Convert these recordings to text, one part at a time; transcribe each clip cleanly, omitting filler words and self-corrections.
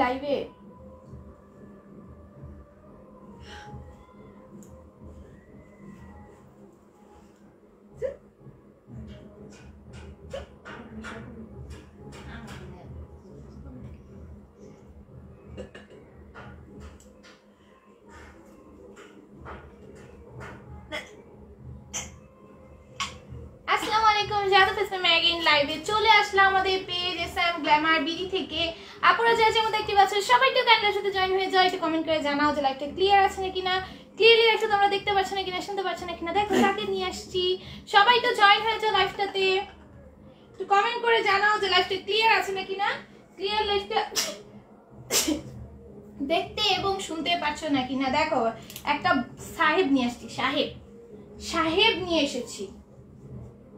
লাইভে লাইভে চলে আসলাম আমাদের পেজ এসএম গ্ল্যামার বিডি থেকে। আপনারা যারা যেমন দেখতে পাচ্ছেন সবাই তো ক্যান্ডেলের সাথে জয়েন হয়ে যাও, একটু কমেন্ট করে জানাও যে লাইভটা ক্লিয়ার আছে নাকি না, ক্লিয়ারলি লাইভটা তোমরা দেখতে পাচ্ছ নাকি না, শুনতে পাচ্ছ নাকি না। দেখো তাকে নিয়ে আসছি, সবাই তো জয়েন হয়ে যাও লাইভটাতে, একটু কমেন্ট করে জানাও যে লাইভটা ক্লিয়ার আছে নাকি না, ক্লিয়ার লাইভটা দেখতে এবং শুনতে পাচ্ছ নাকি না। দেখো একটা সাহেব নিয়ে আসছি, সাহেব নিয়ে এসেছি।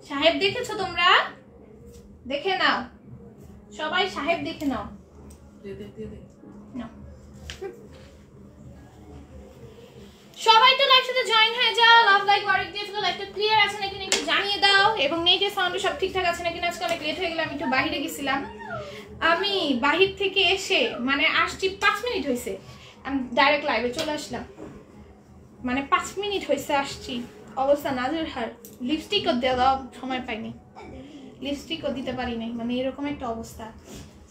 সাহেব দেখেছো তোমরা? দেখে নাও সবাই, সাহেব দেখে নাও। সবাই তো লাইভ সাথে জয়েন হয়ে যাও, লাভ লাইক ওয়ারেক দিয়ে ফেলো, লাইভটা ক্লিয়ার আছে নাকি না একটু জানিয়ে দাও, এবং নেটের সাউন্ড সব ঠিকঠাক আছে নাকি না। আজকে অনেক লেট হয়ে গেলাম, একটু বাইরে গেছিলাম। আমি বাহির থেকে এসে মানে আসছি 5 মিনিট হয়েছে, আমি ডাইরেক্ট লাইভে চলে আসলাম, মানে 5 মিনিট হয়েছে আসছি। অবস্থা নাজের হার, লিপস্টিকও দেওয়া সময় পাইনি, লিপস্টিকও দিতে পারি নাই, মানে এরকম একটা অবস্থা।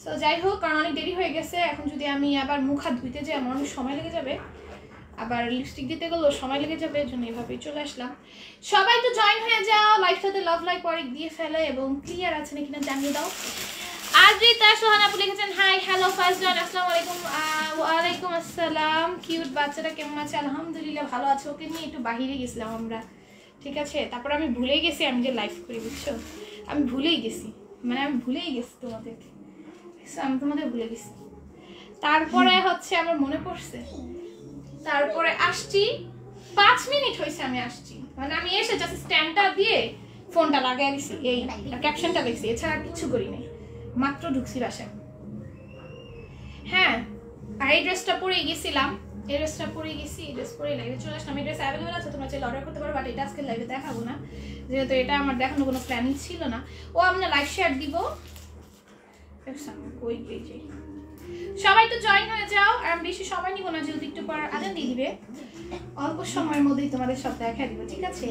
সো যাই হোক, কারণ অনেক দেরি হয়ে গেছে, এখন যদি আমি আবার মুখ হাত ধুইতে যাই আমার অনেক সময় লেগে যাবে, আবার লিপস্টিক দিতে গেলেও সময় লেগে যাবে, এর জন্য এভাবেই চলে আসলাম। সবাই তো জয়েন হয়ে যাও, লাইভটাতে লাভ লাইক ওয়ারেক দিয়ে ফেলে এবং ক্লিয়ার আছে নাকি না জানিয়ে দাও। আদ্রিতা সোহান আপু লিখেছেন হাই হ্যালো ফার্স্ট জন, আসসালামু আলাইকুম। ওয়ালাইকুম আসসালাম। কিউট বাচ্চাটা কেমন আছে? আলহামদুলিল্লাহ ভালো আছে, ওকে নিয়ে একটু বাহিরে গেছিলাম আমরা, ঠিক আছে। তারপর আমি ভুলেই গেছি আমি যে লাইভ করি, বুঝছো, আমি ভুলেই গেছি, মানে আমি ভুলেই গেছি তোমাদেরকে, আমি তোমাদের ভুলে গেছি। তারপরে হচ্ছে আমার মনে পড়ছে, তারপরে আসছি, 5 মিনিট হয়েছে আমি আসছি, মানে আমি এসে জাস্ট স্ট্যান্ডটা দিয়ে ফোনটা লাগাই দিছি, এই ক্যাপশনটা দেখছি, এছাড়া কিছু করি নাই, মাত্র ঢুকছি বাসায়। হ্যাঁ, আর এই ড্রেসটা পরেই গেছিলাম, এই ড্রেসটা পরে গেছি, এই ড্রেস পরে লাইভে চলে আসলাম। এই ড্রেস অ্যাভেলেবল আছে, তোমরা চাইলে অর্ডার করতে পারো, বাট এটা আজকে লাইভে দেখাবো না, যেহেতু এটা আমার দেখানোর কোনো প্ল্যানিং ছিল না। ও আমরা লাইভ শেয়ার দিব, ওই পেজে সবাই তো জয়েন হয়ে যাও। আর আমি বেশি সময় নিব না, যেহেতু একটু পর আজান দিয়ে দিবে, অল্প সময়ের মধ্যেই তোমাদের সব দেখা দিব, ঠিক আছে?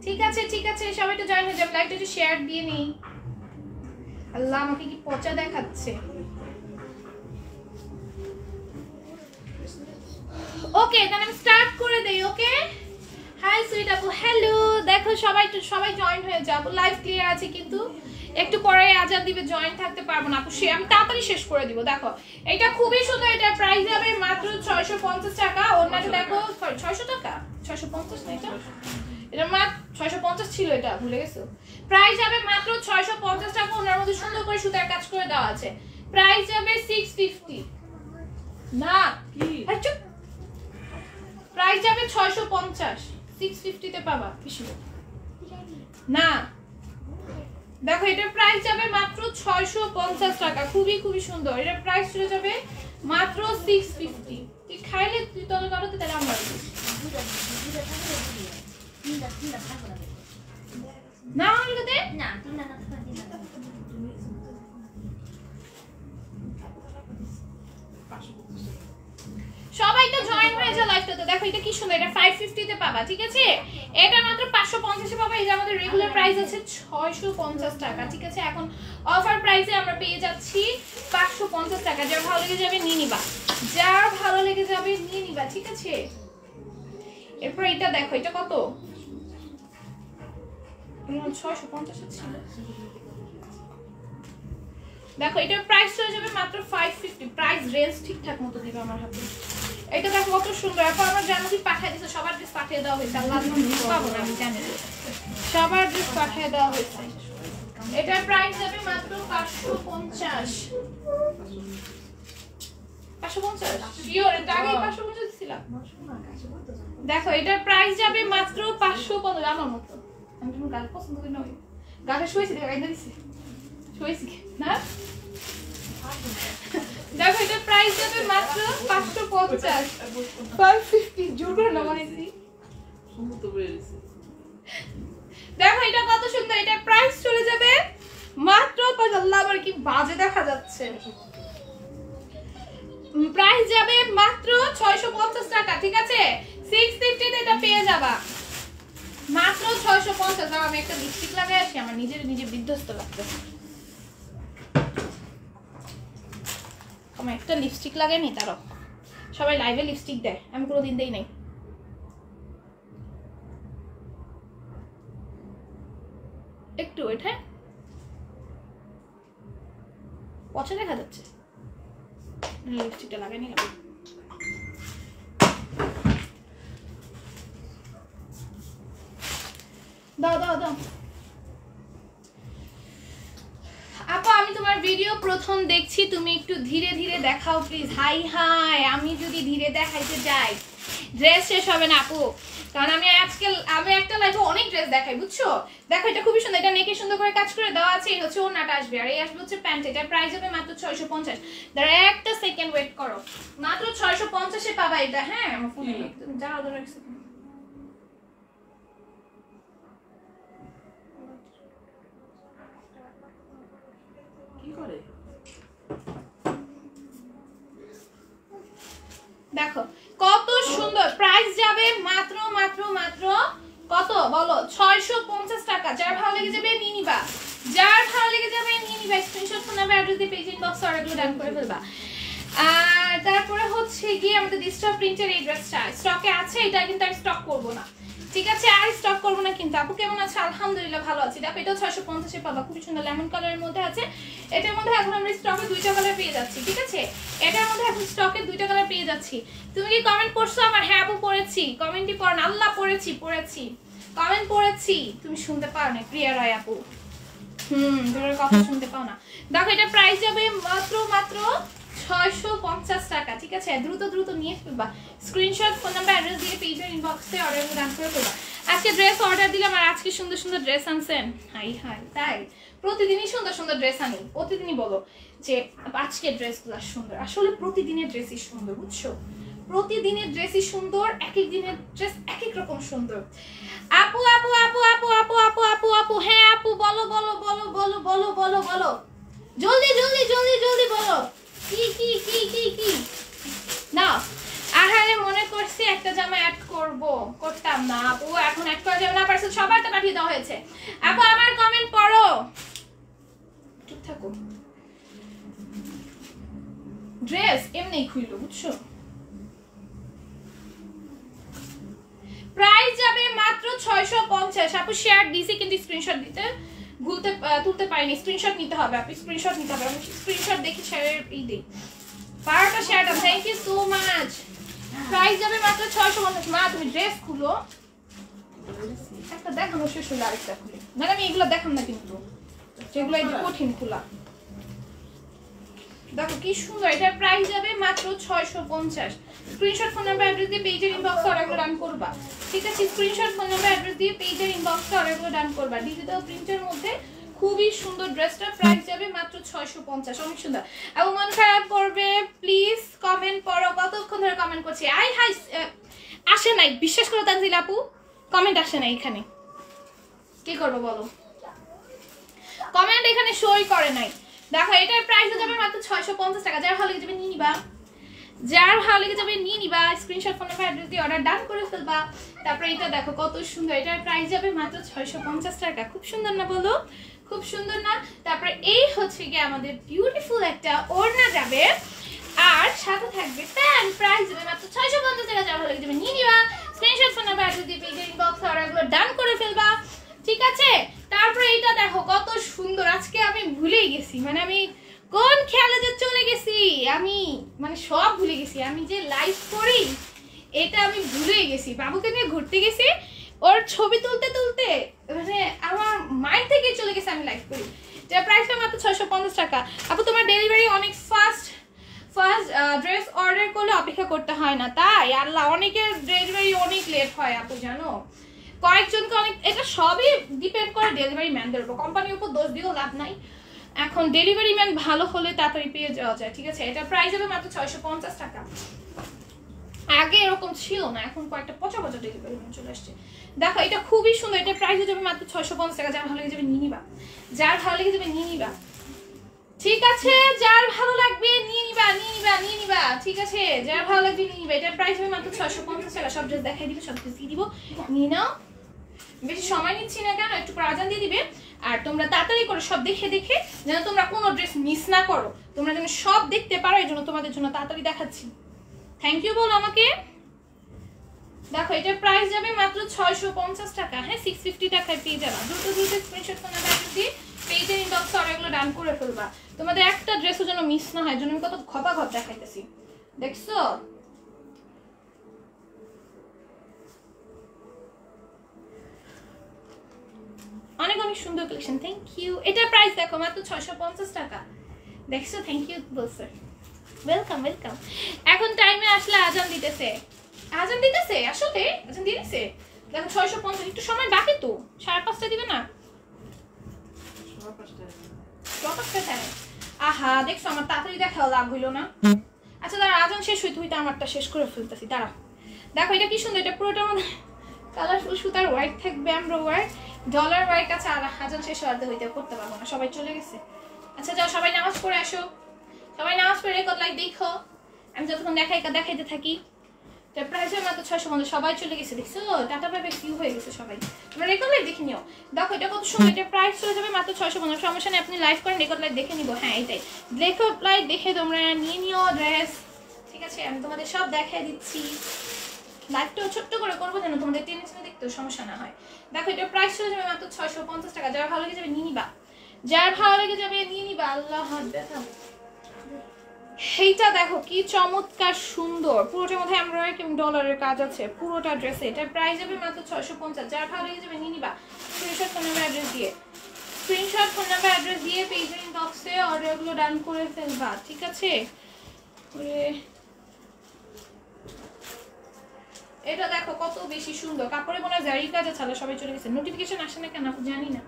ঠিক আছে ঠিক আছে, সবাই তো জয়েন হয়ে যাও, লাইভটা একটু শেয়ার দিয়ে নিই। আল্লাহ আমাকে কি পচা দেখাচ্ছে। ওকে, তাহলে আমি স্টার্ট করে দেই। ওকে, হাই সুইট আপু, হ্যালো। দেখো সবাই জয়েন হয়ে যাও, লাইভ ক্লিয়ার আছে, কিন্তু একটু পরে আজান দিবে, জয়েন থাকতে পারবো না আপু, আমি তাড়াতাড়ি শেষ করে দিব। দেখো এটা খুবই সুন্দর, এটার প্রাইস হবে মাত্র 650 টাকা। অন্যটা দেখো 600 টাকা, 650 না, এটা মাত্র 650 ছিল, এটা ভুলে গেছো। প্রাইস যাবে মাত্র 650 টাকা, ওনার মধ্যে সুন্দর করে সুতার কাজ করে দেওয়া আছে। প্রাইস যাবে 650 না, আচ্ছা প্রাইস যাবে 650, 650 তে পাবা কিছু না। দেখো এটার প্রাইস যাবে মাত্র 650 টাকা, খুবই সুন্দর। এটার প্রাইস চলে যাবে মাত্র 650। তুই খাইলে তুই তলে কারোতে তাহলে আমরা না হলতে না সবাই তো জয়েন হয়ে যাও লাইভটাতে। দেখো এটা কি সুন্দর, এটা 550 তে পাবা, ঠিক আছে। এটা মাত্র 550 এ পাবা। এই যে আমাদের রেগুলার প্রাইস আছে 650 টাকা, ঠিক আছে। এখন অফার প্রাইসে আমরা পেয়ে যাচ্ছি 550 টাকা। যার ভালো লেগে যাবে নিয়ে নিবা, যার ভালো লেগে যাবে নিয়ে নিবা, ঠিক আছে। এরপর এটা দেখো, এটা কত? 650 ছিল। দেখো এটার প্রাইস হয়ে যাবে মাত্র 550। প্রাইস রেঞ্জ ঠিকঠাক মতো দিবে আমার হাতে। এটা দেখো কত সুন্দর। এখন আমার জানো কি পাঠিয়ে দিয়েছে, সবার ড্রেস পাঠিয়ে দেওয়া হয়েছে। আল্লাহ পাবো না, আমি জানি সবার ড্রেস পাঠিয়ে দেওয়া হয়েছে। এটার প্রাইস যাবে মাত্র 550। 550 শিওর, এটা আগে 550 ছিলাম। দেখো এটার প্রাইস যাবে মাত্র 550। আমার মতো আমি তুমি গাল পছন্দ করি না, ওই গালে শুয়েছি, গাইতে দিছি শুয়েছি না। দেখো এটা প্রাইস যাবে মাত্র 550। 550 জোর করে নামাইছি। দেখো এটা কত সুন্দর, এটা প্রাইস চলে যাবে মাত্র 5। আল্লাহ আমার কি বাজে দেখা যাচ্ছে। প্রাইস যাবে মাত্র 650 টাকা, ঠিক আছে? 650 তে এটা পেয়ে যাবা মাত্র 650। আর আমি একটা লিপস্টিক লাগাই আসি, আমার নিজে বিধ্বস্ত লাগতেছে। আমি একটা লিপস্টিক লাগাই নি, তারও সবাই লাইভে লিপস্টিক দেয়, আমি কোনোদিন দেই নাই। একটু এটা পচা দেখা যাচ্ছে, লিপস্টিকটা লাগাই নিলাম। দাও দাও দাও আপা, আমি তোমার ভিডিও প্রথম দেখছি, তুমি একটু ধীরে ধীরে দেখাও প্লিজ। হাই হাই, আমি যদি ধীরে দেখাইতে যাই ড্রেস শেষ হবে না আপু, কারণ আমি একটা লাইভে অনেক ড্রেস দেখাই, বুঝছো? দেখো এটা খুবই সুন্দর, এটা নেকে সুন্দর করে কাজ করে দেওয়া আছে। এই হচ্ছে ওড়নাটা আসবে, আর এই আসবে হচ্ছে প্যান্ট। এটা প্রাইস হবে মাত্র 650। দাঁড়া একটা সেকেন্ড ওয়েট করো, মাত্র 650 এ পাবা এটা। হ্যাঁ আমার ফোনে যারা ওদের কি করে দেখো কত সুন্দর। প্রাইস যাবে মাত্র মাত্র মাত্র কত বলো? 650 টাকা। যার ভালো লেগে যাবে নিয়ে নিবা, যার ভালো লেগে যাবে নিয়ে নিবা। স্ক্রিনশট ফোন নাম্বার অ্যাড্রেস দিয়ে পেজ ইনবক্স অর্ডারগুলো ডান করে ফেলবা। আর তারপরে হচ্ছে গিয়ে আমাদের ডিজিটাল প্রিন্টের এই ড্রেসটা স্টকে আছে, এটা কিন্তু আর স্টক করব না, ঠিক আছে? আর স্টক করবো না। কিন্তু আপু কেমন আছে? আলহামদুলিল্লাহ ভালো আছি। দেখো এটাও 650 পাবা, খুবই সুন্দর লেমন কালারের মধ্যে আছে। এটার মধ্যে এখন আমরা স্টকে 2টা কালার পেয়ে যাচ্ছি, ঠিক আছে? এটার মধ্যে এখন স্টকে 2টা কালার পেয়ে যাচ্ছি। তুমি কি কমেন্ট করছো আমার? হ্যাঁ আপু পড়েছি, কমেন্টই পড়েন। আল্লাহ পড়েছি কমেন্ট পড়েছি, তুমি শুনতে পাও না প্রিয়া রায় আপু? তোমার কথা শুনতে পাও না। দেখো এটা প্রাইস যাবে মাত্র মাত্র 650 টাকা, ঠিক আছে? দ্রুত দ্রুত নিয়ে ফেলবা, স্ক্রিনশট ফোন নাম্বার অ্যাড্রেস দিয়ে পেজের ইনবক্সে অর্ডার ডান করে ফেলবা। আজকে ড্রেস অর্ডার দিলাম আর আজকে সুন্দর সুন্দর ড্রেস আনছেন। হাই হাই, তাই প্রতিদিনই সুন্দর সুন্দর ড্রেস আনি, প্রতিদিনই বলো যে আজকের ড্রেসগুলো সুন্দর। আসলে প্রতিদিনের ড্রেসই সুন্দর, বুঝছো? প্রতিদিনের ড্রেসই সুন্দর, এক এক দিনের ড্রেস এক এক রকম সুন্দর। আপু আপু আপু আপু আপু আপু আপু আপু হ্যাঁ আপু বলো বলো বলো বলো বলো বলো বলো, জলদি জলদি জলদি জলদি বলো। কি কি কি কি কি না? আহারে মনে করছি একটা জামা অ্যাড করতাম না আপু, এখন অ্যাড করা যাবে না, পার্সেল সবার তো পাঠিয়ে দেওয়া হয়েছে। আপু আমার কমেন্ট পড়ো, চুপ থাকো। ড্রেস এমনি খুইলো, বুঝছো? প্রাইস যাবে মাত্র 650। আপু শেয়ার দিছি কিন্তু স্ক্রিনশট দিতে তুলতে পারিনি, স্ক্রিনশট নিতে হবে আপু, স্ক্রিনশট নিতে হবে। আমি স্ক্রিনশট দেখি শেয়ারের দিই পারাটা শেয়ারটা। Thank you so much. Price যাবে মাত্র 650। মা তুমি ড্রেস খুলো, একটা দেখানো শেষ হলো আরেকটা খুলে। না আমি এগুলো দেখাম না কিন্তু, যেগুলো এই কঠিন খোলা। দেখো কি সুন্দর, এটার প্রাইস যাবে মাত্র 650। স্ক্রিনশট ফোন নাম্বার অ্যাড্রেস দিয়ে পেজের ইনবক্সে অর্ডারগুলো ডান করবা, ঠিক আছে? স্ক্রিনশট ফোন নাম্বার অ্যাড্রেস দিয়ে পেজের ইনবক্সে অর্ডারগুলো ডান করবা। ডিজিটাল প্রিন্টের মধ্যে খুবই সুন্দর ড্রেসটা, প্রাইস যাবে মাত্র 650। অনেক সুন্দর। এবং মন খারাপ করবে প্লিজ কমেন্ট পড়ো। কতক্ষণ ধরে কমেন্ট করছি, আই হাই আসে নাই, বিশ্বাস করো তানজিল আপু কমেন্ট আসে নাই এখানে, কি করবো বলো? কমেন্ট এখানে শোই করে নাই। দেখো এটার প্রাইস যাবে মাত্র 650 টাকা। যার ভালো লেগে যাবে নিয়ে নিবা, যার ভালো লেগে যাবে নিয়ে নিবা। স্ক্রিনশট ফোন নাম্বার অ্যাড্রেস দিয়ে অর্ডার ডান করে ফেলবা। তারপরে এটা দেখো কত সুন্দর, এটার প্রাইস যাবে মাত্র 650 টাকা। খুব সুন্দর না বলো? খুব সুন্দর না? তারপরে এই হচ্ছে কি আমাদের বিউটিফুল একটা ওড়না যাবে, আর সাথে থাকবে প্যান্ট। প্রাইস যাবে মাত্র 650 টাকা। যার ভালো লেগে যাবে নিয়ে নিবা। স্ক্রিনশট ফোন নাম্বার অ্যাড্রেস দিয়ে পেজের ইনবক্সে অর্ডারগুলো ডান করে ফেলবা, ঠিক আছে? তারপরে এইটা দেখো কত সুন্দর। আজকে আমি ভুলেই গেছি, মানে আমি কোন খেয়ালে যে চলে গেছি, আমি মানে সব ভুলে গেছি। আমি যে লাইভ করি এটা আমি ভুলেই গেছি। বাবুকে নিয়ে ঘুরতে গেছি, ওর ছবি তুলতে তুলতে মানে আমার মাইন্ড থেকে চলে গেছে আমি লাইভ করি। যার প্রাইসটা মাত্র 650 টাকা। আপু তোমার ডেলিভারি অনেক ফাস্ট ড্রেস অর্ডার করলে অপেক্ষা করতে হয় না, তাই? আল্লাহ, অনেকের ডেলিভারি অনেক লেট হয় আপু, জানো? কয়েকজনকে অনেক, এটা সবই ডিপেন্ড করে ডেলিভারি ম্যানদের উপর, কোম্পানির উপর দোষ দিয়েও লাভ নাই। এখন ডেলিভারি ম্যান ভালো হলে তাড়াতাড়ি পেয়ে যাওয়া যায়, ঠিক আছে? এটা প্রাইস হবে মাত্র 650 টাকা। আগে এরকম ছিল না, এখন কয়েকটা পচা পচা ডেলিভারি ম্যান চলে আসছে। দেখো এটা খুবই সুন্দর, এটা প্রাইস হয়ে যাবে মাত্র 650 টাকা। যার ভালো লেগে যাবে নিয়ে নিবা, যার ভালো লেগে যাবে নিয়ে নিবা, ঠিক আছে? যার ভালো লাগবে নিয়ে নিবা, নিয়ে নিবা, নিয়ে নিবা, ঠিক ঠিক আছে? যার ভালো লাগবে নিয়ে নিবে। এটার প্রাইস হবে মাত্র 650 টাকা। সব ড্রেস দেখাই দিব, সব ড্রেস দিয়ে দিব, নিয়ে নাও। বেশি সময় নিচ্ছি না কেন, একটু পর আজান দিয়ে দিবে। আর তোমরা তাড়াতাড়ি করে সব দেখে দেখে যেন তোমরা কোনো ড্রেস মিস না করো, তোমরা যেন সব দেখতে পারো, এই জন্য তোমাদের জন্য তাড়াতাড়ি দেখাচ্ছি। থ্যাংক ইউ বলো আমাকে। দেখো এটার প্রাইস যাবে মাত্র 650 টাকা। হ্যাঁ, 650 টাকায় পেয়ে যাবা। দ্রুত স্ক্রিনশট করে নাও, দিয়ে পেজের ইনবক্সে অর্ডারগুলো ডান করে ফেলবা। তোমাদের একটা ড্রেসও যেন মিস না হয়, জন্য আমি কত ঘপা ঘপ দেখাইতেছি, দেখছো? অনেক অনেক সুন্দর কালেকশন, থ্যাংক ইউ। এটার প্রাইস দেখো মাত্র 650 টাকা, দেখছো? থ্যাংক ইউ বলছে, ওয়েলকাম ওয়েলকাম। এখন টাইমে আসলে আজান দিতেছে, আজান দিতেছে, আসলে আজান দিয়ে দিছে। দেখো 650, একটু সময় বাকি তো, 5:30 দিবে না? 5:30। আহা, দেখছো আমার তাড়াতাড়ি দেখাও লাভ হইলো না। আচ্ছা দাঁড়া, আজান শেষ হইতে হইতে আমারটা শেষ করে ফেলতেছি, দাঁড়া। দেখো এটা কি সুন্দর, এটা পুরোটা মানে কালারফুল সুতার ওয়ার্ক থাকবে, আমরা ওয়ার্ক ডলার ওয়ার্ক আছে। আর আজান শেষ হইতে করতে পারবো না, সবাই চলে গেছে। আচ্ছা যাও, সবাই নামাজ পড়ে আসো, সবাই নামাজ পড়ে রেকর্ড লাইক দেখো, আমি যতক্ষণ দেখাইতে থাকি। তার প্রাইস মাত্র 650, সবাই চলে গেছে, দেখছো? টাটা পাবে কিউ হয়ে গেছে সবাই। তোমরা রেকর্ড লাইক দেখে নিও। দেখো এটা কত সুন্দর, এটা প্রাইস চলে যাবে মাত্র 650। সমস্যা নেই, আপনি লাইভ করেন, রেকর্ড লাইক দেখে নিব। হ্যাঁ এটাই, রেকর্ড লাইক দেখে তোমরা নিয়ে নিও ড্রেস, ঠিক আছে? আমি তোমাদের সব দেখাই দিচ্ছি। লাইভটাও ছোট্ট করে করবো যেন তোমাদের টেনে টেনে দেখতেও সমস্যা না হয়। দেখো এটা প্রাইস চলে যাবে মাত্র 650 টাকা। যার ভালো লেগে যাবে নিয়ে নিবা, যার ভালো লেগে যাবে নিয়ে নিবা। আল্লাহ ব্যথা। এইটা দেখো কি চমৎকার সুন্দর, পুরোটার মধ্যে এমব্রয়ডারি এবং ডলারের কাজ আছে পুরোটা ড্রেসে। এটার প্রাইস যাবে মাত্র 650। যার ভালো লেগে যাবে নিয়ে নিবা। স্ক্রিনশট ফোন নাম্বার অ্যাড্রেস দিয়ে, স্ক্রিনশট ফোন নাম্বার অ্যাড্রেস দিয়ে পেজের ইনবক্সে অর্ডারগুলো ডান করে ফেলবা, ঠিক আছে? এটা দেখো কত বেশি সুন্দর, কাপড়ে মনে হয় জারি কাজ আছে। সবাই চলে গেছে, নোটিফিকেশন আসে না কেন জানি না,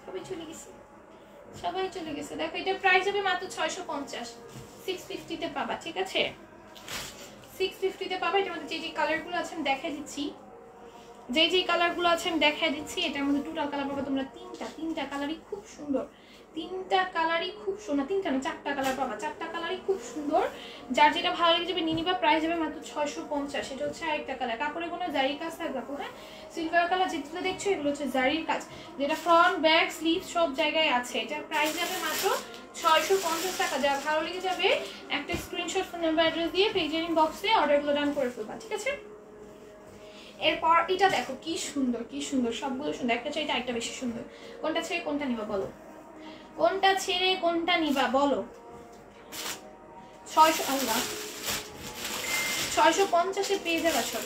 সবাই চলে গেছে, সবাই চলে গেছে। দেখো এটা প্রাইস হবে মাত্র 650, 650 তে পাবা, ঠিক আছে? 650 তে পাবা। এটার মধ্যে যে কালারগুলো আছে আমি দেখাই দিচ্ছি, যে কালারগুলো আছে আমি দেখাই দিচ্ছি। এটার মধ্যে টোটাল কালার পাবা তোমরা তিনটা কালারই খুব সুন্দর, তিনটা কালারই খুব সুন্দর, তিনটা না 4টা কালার পাবা, 4টা কালারই খুব সুন্দর। যার যেটা ভালো লেগে যাবে নিয়ে নিবা। প্রাইস হবে মাত্র 650। এটা হচ্ছে আরেকটা কালার, কাপড়ে কোনো জারির কাজ থাকবে। হ্যাঁ, সিলভার কালার যেগুলো দেখছো এগুলো হচ্ছে জারির কাজ, যেটা ফ্রন্ট ব্যাক স্লিভ সব জায়গায় আছে। এটার প্রাইস যাবে মাত্র 650 টাকা। যার ভালো লেগে যাবে একটা স্ক্রিনশট ফোন নাম্বার অ্যাড্রেস দিয়ে পেজের ইনবক্সে অর্ডারগুলো ডান করে ফেলবা, ঠিক আছে? এরপর এটা দেখো কি সুন্দর, কি সুন্দর, সবগুলো সুন্দর। একটা চাইতে একটা বেশি সুন্দর। কোনটা ছেড়ে কোনটা নিবা বলো, কোনটা ছেড়ে কোনটা নিবা বলো? 650 পেয়ে যাবা সব।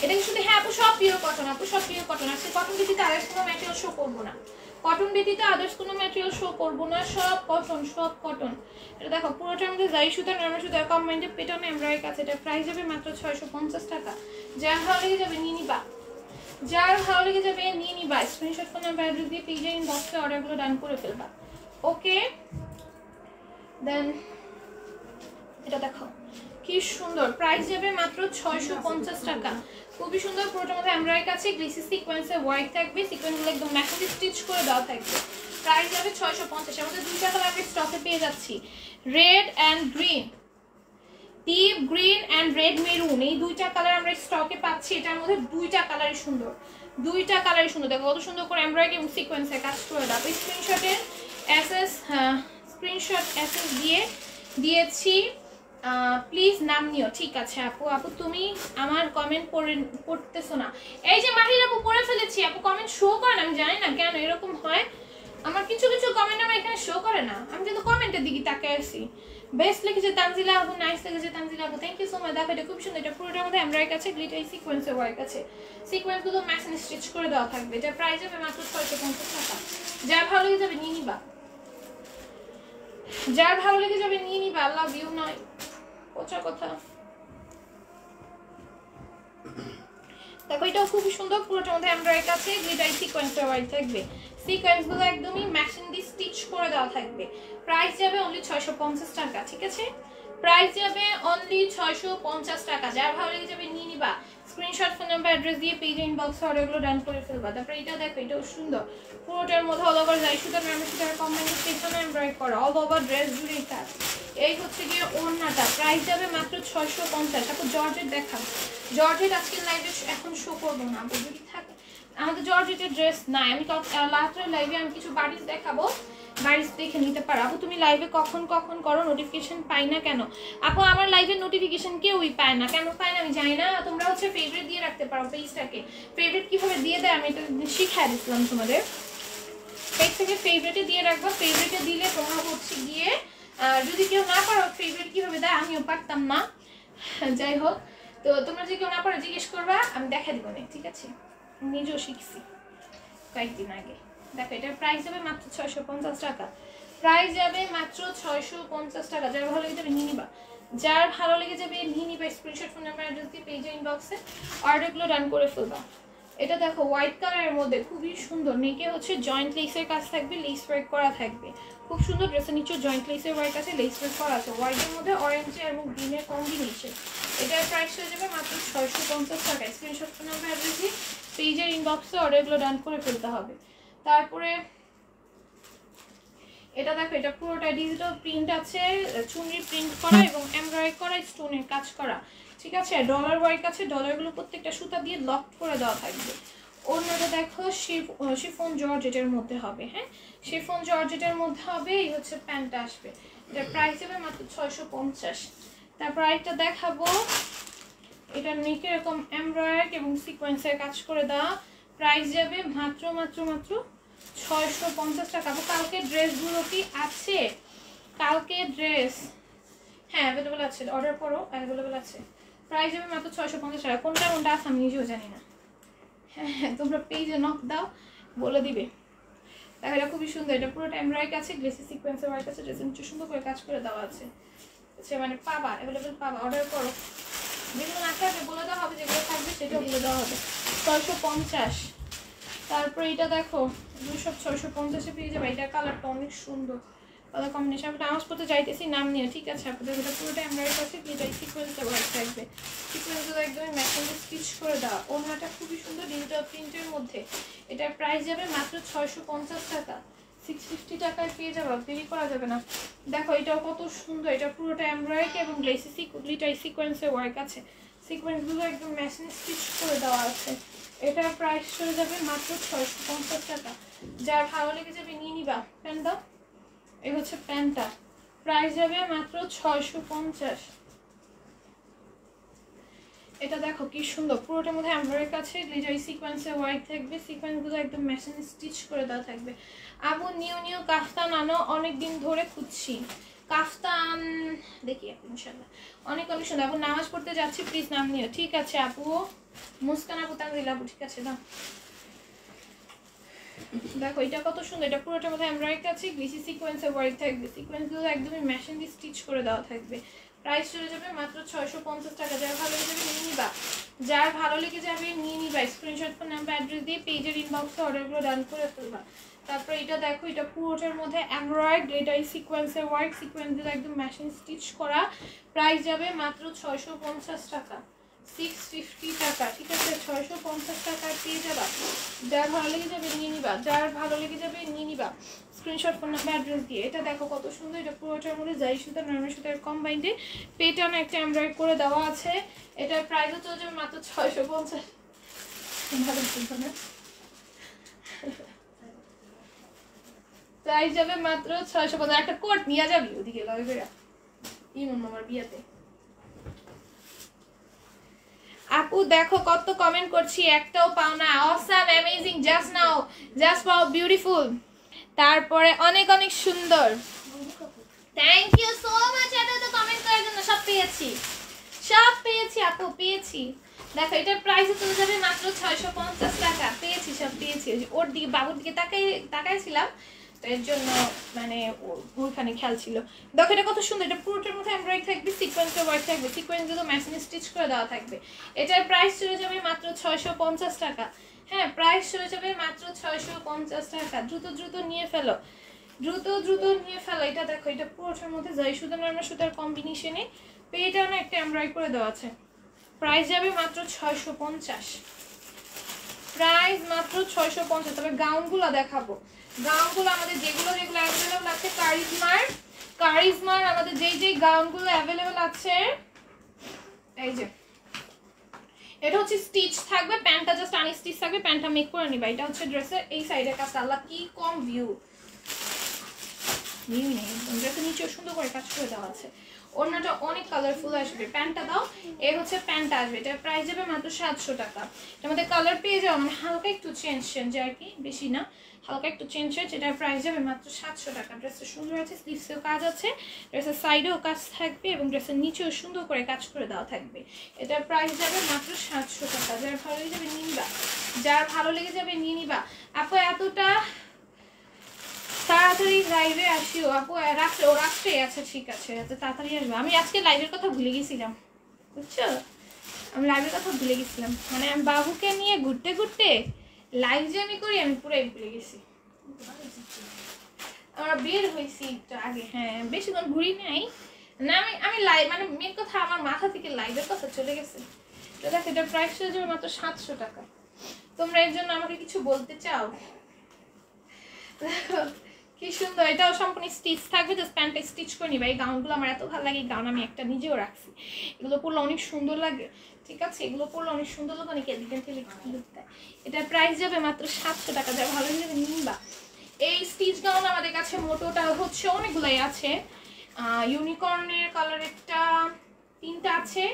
এটা কি শুধু? হ্যাঁ আপু সব পিওর কটন, আপু সব পিওর কটন। আজকে কটন ব্যতীত আদার্স কোনো ম্যাটেরিয়াল শো করবো না, কটন ব্যতীত আদার্স কোনো ম্যাটেরিয়াল শো করবো না, সব কটন, সব কটন। এটা দেখো পুরোটার মধ্যে জারি সুতা, নরমাল সুতা কম্বাইন্ডে পেটানো এমব্রয়ডারি কাজ। এটা প্রাইস যাবে মাত্র 650 টাকা। যার ভালো লেগে যাবে নিয়ে নিবা, যার ভালো লেগে যাবে নিয়ে নিবা। স্ক্রিনশট ফোন নাম্বার অ্যাড্রেস দিয়ে পেজের ইনবক্সে অর্ডারগুলো ডান করে ফেলবা, ওকে? দেন এটা দেখো কি সুন্দর, প্রাইস যাবে মাত্র 650 টাকা। খুবই সুন্দর, পুরোটার মধ্যে এমব্রয়ডারি কাছে গ্লিসি সিকোয়েন্সের ওয়ার্ক থাকবে, সিকোয়েন্সগুলো একদম ম্যাচিং স্টিচ করে দেওয়া থাকবে। প্রাইস যাবে 650। আমাদের দুইটা কালার স্টকে পেয়ে যাচ্ছি, red and green, deep green and red maroon, এই দুইটা কালার আমরা স্টকে পাচ্ছি। এটার মধ্যে দুইটা কালারই সুন্দর, দুইটা কালারই সুন্দর। দেখো কত সুন্দর করে এমব্রয়ডারি এবং সিকোয়েন্সের কাজ করে দাও। স্ক্রিনশটের স্ক্রিনশট এসএস দিয়েছি, প্লিজ নাম নিও, ঠিক আছে? আপু তুমি আমার কমেন্ট পড়তেছো না। এই যে মাহির আপু পড়ে ফেলেছি, আপু কমেন্ট শো করে না, আমি জানি না কেন এরকম হয়। আমার কিছু কমেন্ট আমার এখানে শো করে না, আমি কিন্তু কমেন্টের দিকে তাকিয়ে আছি। বেস্ট লিখেছে তানজিলা আপু, নাইস লিখেছে তানজিলা আপু, থ্যাংক ইউ সো মাচ। দেখো এটা খুব সুন্দর, এটা পুরোটার মধ্যে এমব্রয়ডারি কাছে গ্লিটার সিকোয়েন্সের ওয়ার্ক আছে, সিকোয়েন্সগুলো ম্যাচিং স্টিচ করে দেওয়া থাকবে। এটা প্রাইস হবে মাত্র 650 টাকা। যার ভালো লেগে যাবে নিয়ে নিবা, যার ভালো লেগে যাবে নিয়ে নিবা। আল্লাহ ভিউ নয় পচা কথা। দেখো এটাও খুব সুন্দর, পুরোটার মধ্যে এমব্রয়ডারি কাছে গ্লিটার সিকোয়েন্সের ওয়ার্ক থাকবে, সিকোয়েন্সগুলো একদমই ম্যাচিং দিয়ে স্টিচ করে দেওয়া থাকবে। প্রাইস যাবে অনলি 650 টাকা, ঠিক আছে? প্রাইস যাবে অনলি 650 টাকা। যার ভালো লেগে যাবে নিয়ে নিবা। স্ক্রিনশট, ফোন নাম্বার, অ্যাড্রেস দিয়ে পেজে ইনবক্সে অর্ডারগুলো ডান করে ফেলবা। তারপরে এটা দেখো, এটাও সুন্দর, পুরোটার মধ্যে অল ওভার যাই সুতার ম্যামের সুতার কম্বাইনের পেছনে এমব্রয়ডারি করা, অল ওভার ড্রেস জুড়েই কাজ। এই হচ্ছে গিয়ে ওড়নাটা, প্রাইস যাবে মাত্র 650। তারপর জর্জেট দেখাবো, জর্জেট আজকের লাইভে এখন শো করবো না, যদি থাকে আমাদের জর্জেটের ড্রেস নাই। আমি রাত্রের লাইভে আমি কিছু বাড়িজ দেখাবো, বাড়িজ দেখে নিতে পারো। আপু তুমি লাইভে কখন কখন করো, নোটিফিকেশন পাই না কেন? আপু আমার লাইভের নোটিফিকেশন কেউই পায় না, কেন পায় না আমি জানি না। তোমরা হচ্ছে ফেভারিট দিয়ে রাখতে পারো পেজটাকে। ফেভারিট কিভাবে দিয়ে দেয় আমি এটা শিখাই দিচ্ছিলাম তোমাদের। পেজ থেকে ফেভারিটে দিয়ে রাখবা, ফেভারিটে দিলে তোমরা হচ্ছে গিয়ে যদি কেউ না পারো ফেভারিট কিভাবে দেয় আমিও পারতাম না, যাই হোক। তো তোমরা যদি কেউ না পারো জিজ্ঞেস করবা, আমি দেখা দিব না, ঠিক আছে? নিজেও শিখছি কয়েকদিন আগে। দেখো এটার প্রাইস যাবে মাত্র 650 টাকা, প্রাইস যাবে মাত্র 650 টাকা। যার ভালো লেগে যাবে নিয়ে নিবা, যার ভালো লেগে যাবে নিয়ে নিবা। স্ক্রিনশট, ফোন নাম্বার, অ্যাড্রেস দিয়ে পেজে ইনবক্সে অর্ডারগুলো ডান করে ফেলবা। এটা দেখো হোয়াইট কালারের মধ্যে খুবই সুন্দর, নেকে হচ্ছে জয়েন্ট লেসের কাজ থাকবে, লেস ওয়ার্ক করা থাকবে, খুব সুন্দর। ড্রেসের নিচে জয়েন্ট লেসের ওয়ার্ক আছে, লেস ওয়ার্ক করা আছে, হোয়াইটের মধ্যে অরেঞ্জ এবং গ্রিনের কম্বিনেশন। এটার প্রাইস হয়ে যাবে মাত্র 650 টাকা। স্ক্রিনশট, ফোন নাম্বার, অ্যাড্রেস দিয়ে পেজের ইনবক্সে অর্ডারগুলো ডান করে ফেলতে হবে। তারপরে এটা দেখো, এটা পুরোটা ডিজিটাল প্রিন্ট আছে, চুনরি প্রিন্ট করা এবং এমব্রয়ডারি করা, স্টোনের কাজ করা, ঠিক আছে? ডলার ওয়ার্ক আছে, ডলারগুলো প্রত্যেকটা সুতা দিয়ে লক করে দেওয়া থাকবে। অন্যটা দেখো শিফন জর্জেটের মধ্যে হবে, হ্যাঁ শিফন জর্জেটের মধ্যে হবে। এই হচ্ছে প্যান্টটা আসবে, এটার প্রাইস হবে মাত্র 650। তারপর আরেকটা দেখাবো, এটা নেকে এরকম এমব্রয়ডারি এবং সিকোয়েন্সের কাজ করে দেওয়া, প্রাইস যাবে মাত্র মাত্র মাত্র 650 টাকা। কালকে ড্রেসগুলো কি আছে? কালকে ড্রেস হ্যাঁ অ্যাভেলেবেল আছে, অর্ডার করো, অ্যাভেলেবেল আছে। প্রাইস যাবে মাত্র 650 টাকা। কোনটা কোনটা আছে আমি নিজেও জানি না, হ্যাঁ তোমরা পেজে নক দাও বলে দিবে। দেখো এটা খুবই সুন্দর, এটা পুরোটা এমব্রয়ডারি আছে, গ্লেসি সিকোয়েন্সের ওয়ার্ক আছে, ড্রেসের নিচে সুন্দর করে কাজ করে দেওয়া আছে। আচ্ছা মানে পাবা, অ্যাভেলেবেল পাবা, অর্ডার করো। যেগুলো না থাকবে বলে দেওয়া হবে, যেগুলো থাকবে সেটাও বলে দেওয়া হবে। 650। তারপরে এটা দেখো, সব 650-এ পেয়ে যাবে। এটা কালারটা অনেক সুন্দর, কালার কম্বিনেশন। আমি নামাজ পড়তে যাইতেছি, নাম নিয়ে, ঠিক আছে? আপনাদের এটা পুরোটা এমব্রয়ডারি আছে, এটাই সিকোয়েন্সের ওয়ার্ক থাকবে, সিকোয়েন্সগুলো একদমই ম্যাচিং স্টিচ করে দেওয়া। ওড়নাটা খুবই সুন্দর ডিজিটাল প্রিন্টের মধ্যে। এটার প্রাইস যাবে মাত্র 650 টাকা। 650 টাকায় পেয়ে যাবো, দেরি করা যাবে না। দেখো এটাও কত সুন্দর, এটা পুরোটা এমব্রয়ডারি এবং গ্লেসি সিকোয়েন্সের ওয়ার্ক আছে, সিকোয়েন্সগুলো একদম ম্যাচিং স্টিচ করে দেওয়া আছে। এটার প্রাইস চলে যাবে মাত্র 650 টাকা। যার ভালো লেগে যাবে নিয়ে নিবা। প্যান্ট দাও, এই হচ্ছে প্যান্টটা, প্রাইস যাবে মাত্র 650। এটা দেখো কি সুন্দর, পুরোটার মধ্যে এমব্রয়ডারি আছে, গ্লিটারি সিকোয়েন্সের ওয়ার্ক থাকবে, সিকোয়েন্সগুলো একদম মেশিন স্টিচ করে দেওয়া থাকবে। আপু নিউ নিউ কাফতান আনো, অনেক দিন ধরে খুঁজছি কাফতান, দেখি আপু ইনশাল্লাহ অনেক অনেক সুন্দর। আপু নামাজ পড়তে যাচ্ছি, প্লিজ নাম নিও। ঠিক আছে আপু, মুস্কান আপু, তানজিল আপু, ঠিক আছে দাও। দেখো এটা কত সুন্দর, এটা পুরোটার মধ্যে এমব্রয়ডারি আছে, গ্লিসি সিকোয়েন্সের ওয়ার্ক থাকবে, সিকোয়েন্সগুলো একদমই মেশিন দিয়ে স্টিচ করে দেওয়া থাকবে। প্রাইস চলে যাবে মাত্র 650 টাকা। যার ভালো লেগে যাবে নিয়ে নিবা, যার ভালো লেগে যাবে নিয়ে নিবা। স্ক্রিনশট, ফোন নাম্বার, অ্যাড্রেস দিয়ে পেজের ইনবক্সে অর্ডারগুলো ডান করে ফেলবা। তারপর এটা দেখো, এটা পুরোটার মধ্যে এমব্রয়ডারি গ্লিটারি সিকোয়েন্সের ওয়ার্ক, সিকোয়েন্সগুলো একদম মেশিন স্টিচ করা। প্রাইস যাবে মাত্র 650 টাকা, 650 টাকা, ঠিক আছে? 650 টাকায় পেয়ে যাবা। যার ভালো লেগে যাবে নিয়ে নিবা, যার ভালো লেগে যাবে নিয়ে নিবা। স্ক্রিনশট, ফোন নাম্বার, অ্যাড্রেস দিয়ে। এটা দেখো কত সুন্দর, এটা পুরোটার মধ্যে জারি সুতা নরমাল সুতার কম্বাইন্ডে পেটানো একটা এমব্রয়ডারি করে দেওয়া আছে। এটার প্রাইসও চলে যাবে মাত্র 650। প্রাইস যাবে মাত্র 650। একটা কোট নিয়ে যাবি ওদিকে লগে করে ইমন মামার বিয়াতে। আপু দেখো কত কমেন্ট করছি, একটাও পাও না। Awesome, amazing, just now, just পাও, বিউটিফুল, তারপরে অনেক অনেক সুন্দর। থ্যাংক ইউ সো মাচ এত এত কমেন্ট করার জন্য। সব পেয়েছি, সব পেয়েছি আপু, পেয়েছি। দেখো এটার প্রাইস চলে যাবে মাত্র 650 টাকা। পেয়েছি, সব পেয়েছি। ওর দিকে, বাবুর দিকে তাকাইছিলাম, তো এর জন্য মানে ওইখানে খেয়াল ছিল। দেখো এটা কত সুন্দর, এটা পুরোটার মধ্যে এমব্রয়ডারি থাকবে, সিকোয়েন্সের ওয়ার্ক থাকবে, সিকোয়েন্সগুলো মেশিন স্টিচ করে দেওয়া থাকবে। এটার প্রাইস চলে যাবে মাত্র 650 টাকা। হ্যাঁ প্রাইস চলে যাবে মাত্র 650 টাকা। দ্রুত দ্রুত নিয়ে ফেলো, দ্রুত দ্রুত নিয়ে ফেলো। এটা দেখো, এটা পুরোটার মধ্যে জারি সুতা নরমাল সুতার কম্বিনেশনে পেটানো একটা এমব্রয়ডারি করে দেওয়া আছে। প্রাইস যাবে মাত্র 650, প্রাইস মাত্র 650। তবে গাউনগুলো দেখাবো, গাউনগুলো আমাদের যেগুলো অ্যাভেলেবল আছে কারিজমার আমাদের যেই গাউনগুলো অ্যাভেলেবল আছে, এই যে এটা হচ্ছে স্টিচ থাকবে, প্যান্টটা জাস্ট আনস্টিচ থাকবে, প্যান্টটা মেক করে নিবা। এটা হচ্ছে ড্রেসের এই সাইডের কাছে, আল্লাহ কি কম ভিউ নেই, ড্রেসের নিচেও সুন্দর করে কাজ করে দেওয়া আছে। ওড়নাটা অনেক কালারফুল আসবে, প্যান্টটা দাও, এই হচ্ছে প্যান্টটা আসবে। এটা প্রাইস যাবে মাত্র 700 টাকা। এটার মধ্যে কালার পেয়ে যাও, মানে হালকা একটু চেঞ্জ আর কি, বেশি না, হালকা একটু চেঞ্জ হয়েছে। এটার প্রাইস যাবে মাত্র 700 টাকা। ড্রেসটা সুন্দর আছে, স্লিভসেও কাজ আছে, ড্রেসের সাইডেও কাজ থাকবে এবং ড্রেসের নিচেও সুন্দর করে কাজ করে দেওয়া থাকবে। এটার প্রাইস যাবে মাত্র 700 টাকা। যার ভালো লেগে যাবে নিয়ে নিবা, যার ভালো লেগে যাবে নিয়ে নিবা। আপু এতটা তাড়াতাড়ি লাইভে আসিও আপু, রাত্রে আছে, ঠিক আছে এত তাড়াতাড়ি আসবে। আমি আজকে লাইভের কথা ভুলে গেছিলাম, বুঝছো, আমি লাইভের কথা ভুলে গেছিলাম, মানে আমি বাবুকে নিয়ে ঘুরতে ঘুরতে লাইভ যে আমি করি আমি পুরাই ভুলে গেছি। আমরা বের হয়েছি একটু আগে, হ্যাঁ বেশিক্ষণ ঘুরি নাই না, আমি লাইভ মানে মেন কথা আমার মাথা থেকে লাইভের কথা চলে গেছে। দেখো এটার প্রাইস হয়ে যাবে মাত্র 700 টাকা। তোমরা এর জন্য আমাকে কিছু বলতে চাও? দেখো কি সুন্দর, এটাও সম্পূর্ণ স্টিচ থাকবে, জাস্ট প্যান্টটা স্টিচ করে নিবা। এই গাউনগুলো আমার এত ভালো লাগে, গাউন আমি একটা নিজেও রাখছি, এগুলো পরলে অনেক সুন্দর লাগে, ঠিক আছে, এগুলো পরলে অনেক সুন্দর লাগে, অনেক এলিগেন্ট লুক দেয়। এটার প্রাইস যাবে মাত্র 700 টাকা। যা ভালো লাগে নিবা। এই স্টিচ গাউন আমাদের কাছে মোটোটা হচ্ছে অনেকগুলাই আছে, ইউনিকর্নের কালারেরটা 3টা আছে,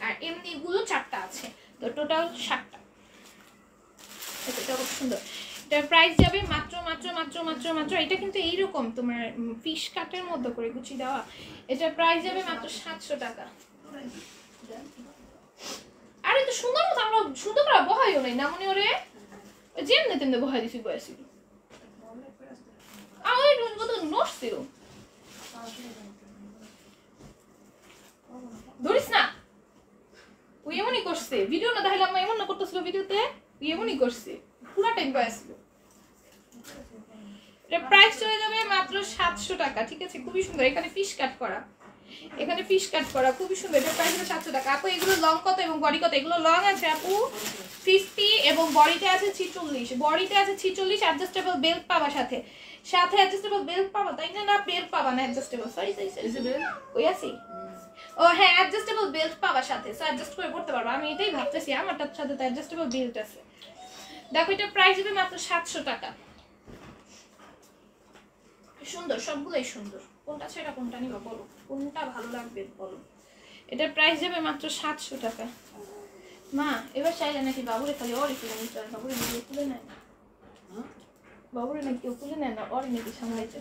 আর এমনিগুলো 4টা আছে, তো টোটাল 7টা। এটা খুব সুন্দর। এটার প্রাইস যাবে মাত্র এটা কিন্তু এইরকম তোমার ফিশ কাটের মধ্যে করে গুছি দেওয়া। এটার প্রাইস যাবে মাত্র 700 টাকা। আরে তো সুন্দর মতো আমরা সুন্দর করে বহাইও নাই না মনে ওরে, যেমনি তেমনি বহাই দিছি বয়াছিল ওই কত নড়ছিল, ধরিস না, ওই এমনই করছে। ভিডিও না দেখাইলাম এমন না করতেছিল, ভিডিওতে এমনই করছে, পুরা টাইম বয়াছিল। এটা প্রাইস চলে যাবে মাত্র 700 টাকা, ঠিক আছে, খুবই সুন্দর। এখানে ফিশ কাট করা, খুবই সুন্দর। এটা প্রাইস হলো 700 টাকা। আপু এগুলো লং কত এবং বডি কত? এগুলো লং আছে আপু 50 এবং বডিতে আছে 46, অ্যাডজাস্টেবল বেল্ট পাবা, সাথে অ্যাডজাস্টেবল বেল্ট পাবা, তাই না? বেল্ট পাবা না, অ্যাডজাস্টেবল, সরি ওই আছে, ও হ্যাঁ অ্যাডজাস্টেবল বেল্ট পাবা সাথে, সো অ্যাডজাস্ট করে পড়তে পারবা। আমি এটাই ভাবতেছি, আমারটার সাথে তো অ্যাডজাস্টেবল বেল্ট আছে। দেখো এটা প্রাইস হবে মাত্র 700 টাকা। সুন্দর, সবগুলোই সুন্দর। কোনটা ছেড়া কোনটা নিবা বলো, কোনটা ভালো লাগবে বলো। এটার প্রাইস যাবে মাত্র 700 টাকা। মা এবার চাইলে নাকি বাবুরে খালি অরি তুলে নিতে হয়, বাবুরে নাকি তুলে নেয় না, বাবুরে নাকি কেউ তুলে নেয় না, অরি নাকি সামলাইতে।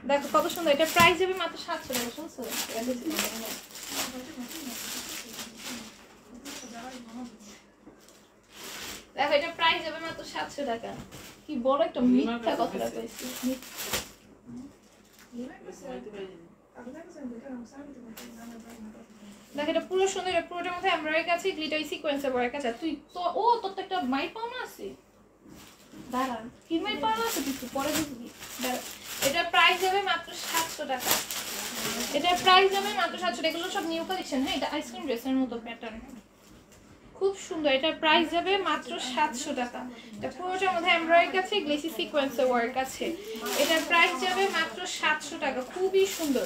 দেখো কত সুন্দর, এটার প্রাইস যাবে মাত্র 700 টাকা। শুনছো দেখো এটা প্রাইস যাবে মাত্র 700 টাকা। কি বড় একটা মিথ্যা কথাটা কইছি। দেখো এটা পুরো সুন্দর, পুরোটার মধ্যে এমব্রয়ডারি কাছে গ্লিটার সিকোয়েন্সের ওয়ার্ক আছে। তুই তো ও তোর তো একটা মাই পাওনা আছে, দাঁড়া কি মাই পাওনা আছে তুই পরে দেখবি, দাঁড়া। এটার প্রাইস যাবে মাত্র 700 টাকা। এটার প্রাইস যাবে মাত্র 700 টাকা। এগুলো সব নিউ কালেকশন, হ্যাঁ, এটা আইসক্রিম ড্রেসের মতো প্যাটার্ন, খুব সুন্দর। এটার প্রাইস যাবে মাত্র 700 টাকা। এটা পুরোটার মধ্যে এমব্রয়ডারি আছে, গ্লেসি সিকোয়েন্সের ওয়ার্ক আছে। এটার প্রাইস যাবে মাত্র 700 টাকা। খুবই সুন্দর,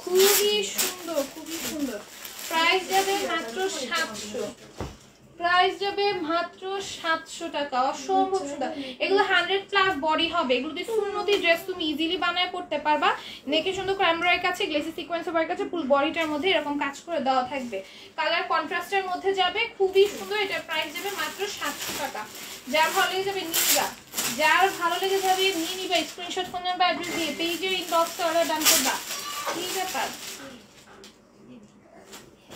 খুবই সুন্দর, খুবই সুন্দর। প্রাইস যাবে মাত্র 700, প্রাইস যাবে মাত্র 700 টাকা। অসম্ভব সুন্দর। এগুলো 100+ বডি হবে, এগুলো দিয়ে সুন্নতি ড্রেস তুমি ইজিলি বানায় পড়তে পারবা। নেকে সুন্দর করে এমব্রয়ডারি কাছে, গ্লেসি সিকোয়েন্সের ওয়ার্ক আছে, ফুল বডিটার মধ্যে এরকম কাজ করে দেওয়া থাকবে, কালার কন্ট্রাস্টের মধ্যে যাবে, খুবই সুন্দর। এটার প্রাইস যাবে মাত্র 700 টাকা। যার ভালো লেগে যাবে নিবা, যার ভালো লেগে যাবে নিয়ে নিবা। স্ক্রিনশট, ফোন নাম্বার, অ্যাড্রেস দিয়ে পেজের ইনবক্সে অর্ডার ডান করবা। কি ব্যাপার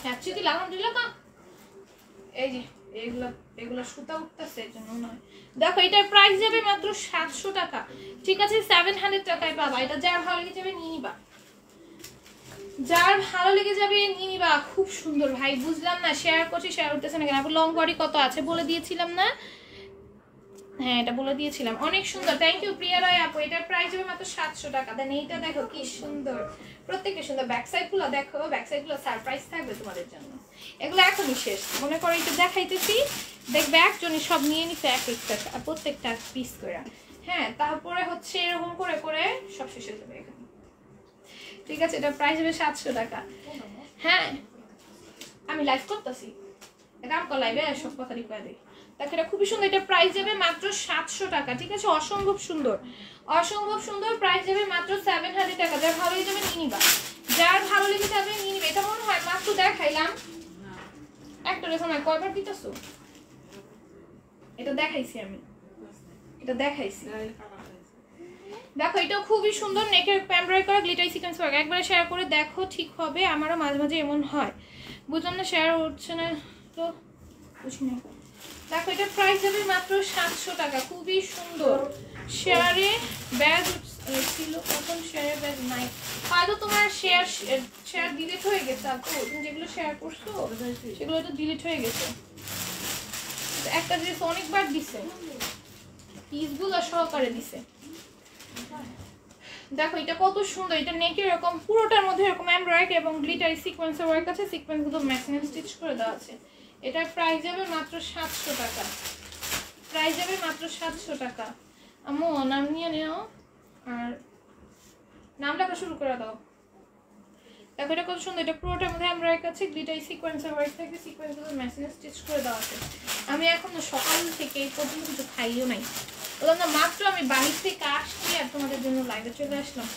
অ্যাকচুয়ালি আলহামদুলিল্লাহ কা এই যে এগুলো সুতা উঠতেছে এর জন্য নয়। দেখো এটার প্রাইস যাবে মাত্র 700 টাকা, ঠিক আছে, 700 টাকায় পাবা। এটা যার ভালো লেগে যাবে নিয়ে নিবা, যার ভালো লেগে যাবে নিয়ে নিবা। খুব সুন্দর ভাই, বুঝলাম না শেয়ার করছি শেয়ার করতেছে না কেন। লং বডি কত আছে বলে দিয়েছিলাম না, হ্যাঁ এটা বলে দিয়েছিলাম। অনেক সুন্দর, থ্যাংক ইউ প্রিয়া রায় আপু। এটার প্রাইস হবে মাত্র 700 টাকা। দেন এইটা দেখো কি সুন্দর, প্রত্যেকটা সুন্দর। ব্যাক সাইডগুলো দেখো, ব্যাক সাইডগুলো সারপ্রাইজ থাকবে তোমাদের জন্য। এগুলো এখনই শেষ, মনে করো একটু দেখাইতেছি, দেখবে একজনই সব নিয়ে নিছে এক একটা, প্রত্যেকটা পিস করে। হ্যাঁ তারপরে হচ্ছে এরকম করে করে সব শেষ হয়ে যাবে এখানে, ঠিক আছে? এটা প্রাইস হবে 700 টাকা। হ্যাঁ আমি লাইভ করতেছি, কাম কর লাইভে সব কথা লিখে দিই। দেখো এটা খুবই সুন্দর, এটা প্রাইস যাবে মাত্র 700 টাকা, ঠিক আছে? অসম্ভব সুন্দর, অসম্ভব সুন্দর। প্রাইস যাবে মাত্র 700 টাকা। যার ভালো লেগে যাবে নিয়ে নিবা, যার ভালো লেগে যাবে নিয়ে নিবে। এটা মনে হয় মাত্র দেখাইলাম একটা সময়, কয়বার দিতেছো? এটা দেখাইছি আমি, এটা দেখাইছি। দেখো এটাও খুবই সুন্দর, নেকের এমব্রয়ডারি করা গ্লিটার সিকোয়েন্স ওয়ার্ক। একবারে শেয়ার করে দেখো, ঠিক হবে। আমারও মাঝে মাঝে এমন হয়, বুঝলাম না শেয়ার হচ্ছে না তো বুঝি না। দেখো এটার প্রাইস যাবে মাত্র 700 টাকা, খুবই সুন্দর। শেয়ারে ব্যাগ ছিল, এখন শেয়ারে ব্যাগ নাই, হয়তো তোমার শেয়ার ডিলিট হয়ে গেছে আপু। তুমি যেগুলো শেয়ার করছো সেগুলো তো ডিলিট হয়ে গেছে। একটা ড্রেস অনেকবার দিছে, পিসগুলো সহকারে দিছে। দেখো এটা কত সুন্দর, এটা নেকের এরকম পুরোটার মধ্যে এরকম এমব্রয়ডারি এবং গ্লিটারি সিকোয়েন্সের ওয়ার্ক আছে, সিকোয়েন্সগুলো ম্যাচিং স্টিচ করে দেওয়া আছে। এটার প্রাইস যাবে মাত্র 700 টাকা, প্রাইস যাবে মাত্র 700 টাকা। আম্মু নাম নিয়ে নাও আর নাম লেখা শুরু করে দাও। দেখো এটা কত সুন্দর, এটা পুরোটার মধ্যে এমব্রয়ডারি আছে, গ্লিটারি সিকোয়েন্সের ওয়ার্ক থাকে, সিকোয়েন্সগুলো ম্যাচিং স্টিচ করে দেওয়া আছে। আমি এখন সকাল থেকে এই পর্যন্ত কিছু খাইও নাই, বললাম না মাত্র আমি বাহির থেকে আসছি আর তোমাদের জন্য লাইভে চলে আসলাম।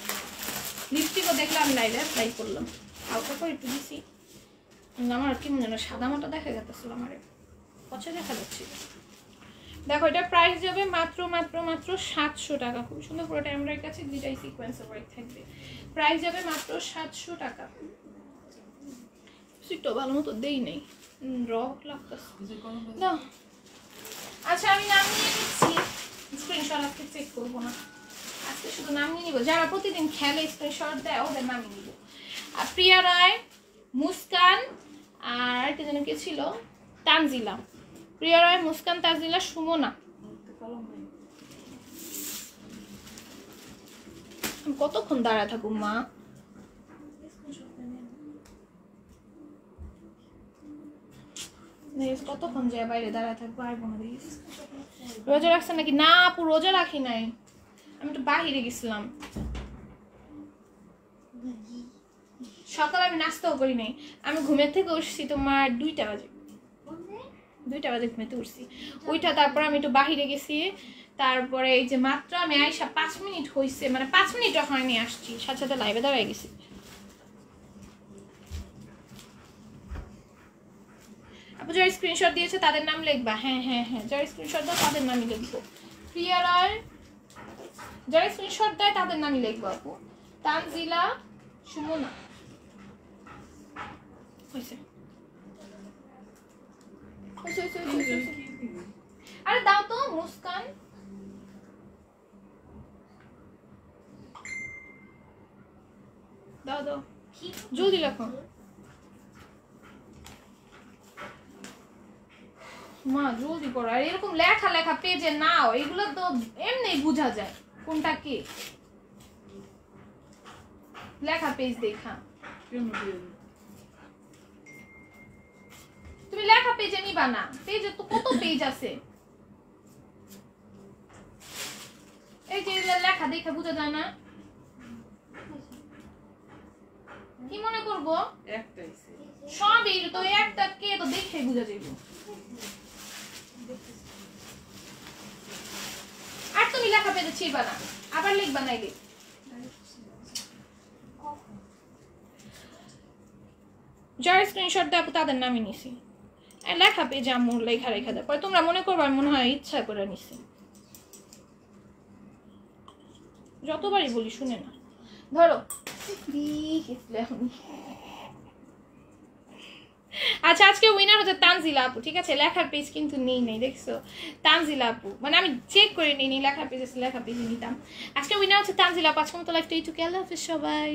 লিপস্টিকও দেখলাম লাইভে অ্যাপ্লাই করলাম, হালকা করে একটু দিছি। আমার কি মনে হয় সাদা মাটা দেখা যাচ্ছিল, আমার পচে দেখা যাচ্ছিল। দেখো এটা প্রাইস যাবে মাত্র মাত্র মাত্র 700 টাকা। খুব সুন্দর, পুরোটা এমব্রয়ডারি কাছে গ্লিটারি সিকোয়েন্সের ওয়ার্ক থাকবে। প্রাইস যাবে মাত্র 700 টাকা। সিটটা ভালো মতো দেই নেই, র লাগতেছে না। আচ্ছা আমি নাম নিয়ে নিচ্ছি, স্ক্রিনশট আজকে চেক করবো না, আজকে শুধু নাম নিয়ে নিবো। যারা প্রতিদিন খেলে স্ক্রিনশট দেয় ওদের নাম নিব। আর প্রিয়া রায়, মুস্কান, আর কে যেন কে ছিল, তানজিলা। প্রিয়া রায়, মুস্কান, তানজিলা, সুমনা। কতক্ষণ দাঁড়ায় থাকুক মা? কতক্ষণ যায় বাইরে দাঁড়ায় থাকবো? আর বোন রোজা রাখছেন নাকি? না আপু রোজা রাখি নাই, আমি একটু বাহিরে গেছিলাম। সকালে আমি নাস্তাও করি নাই, আমি ঘুমের থেকে উঠছি তোমার 2টা বাজে, 2টা বাজে ঘুমেতে উঠছি। ওইটা তারপর আমি একটু বাহিরে গেছি, তারপরে এই যে মাত্র আমি আইসা 5 মিনিট হয়েছে, মানে 5 মিনিটও হয়নি আসছি, সাথে সাথে লাইভে দাঁড়ায় গেছি। আপু যারা স্ক্রিনশট দিয়েছে তাদের নাম লিখবা। হ্যাঁ হ্যাঁ হ্যাঁ, যারা স্ক্রিনশট দেয় তাদের নামই লিখবো। প্রিয়া রায়, যারা স্ক্রিনশট দেয় তাদের নামই লিখবো আপু। তানজিলা, সুমনা হয়েছে। আরে দাও তো মুস্কান, দাও দাও জলদি লেখো মা, জলদি করো। আর এরকম লেখা লেখা পেজে নাও, এগুলো তো এমনি বোঝা যায় কোনটা কি লেখা। পেজ দেখা তুমি লেখা পেজে নিবা না, পেজে তো কত পেজ আছে, এই যে লেখা দেখা বোঝা যায় না। কি মনে করবো সবই তো একটা কে তো দেখে বোঝা যাইব। আর তুমি লেখা পেজে ছিড়বা না, আবার লিখবা নাইলে। যারা স্ক্রিনশট দেবো তাদের নামই নিছি, লেখা পেজে আমার লেখা রেখা দেয়, পরে তোমরা মনে করবা মনে হয় ইচ্ছা করে নিছি। যতবারই বলি শুনে না। ধরো এখন আচ্ছা আজকে উইনার হচ্ছে তানজিলা আপু, ঠিক আছে? লেখার পেজ কিন্তু নেই নেই, দেখছো? তানজিলা আপু, মানে আমি চেক করে নিই লেখার পেজ আছে, লেখার পেজে নিতাম। আজকে উইনার হচ্ছে তানজিলা আপু। আজকের মতো লাইফটা এইটুকু, আল্লাহ হাফেজ সবাই।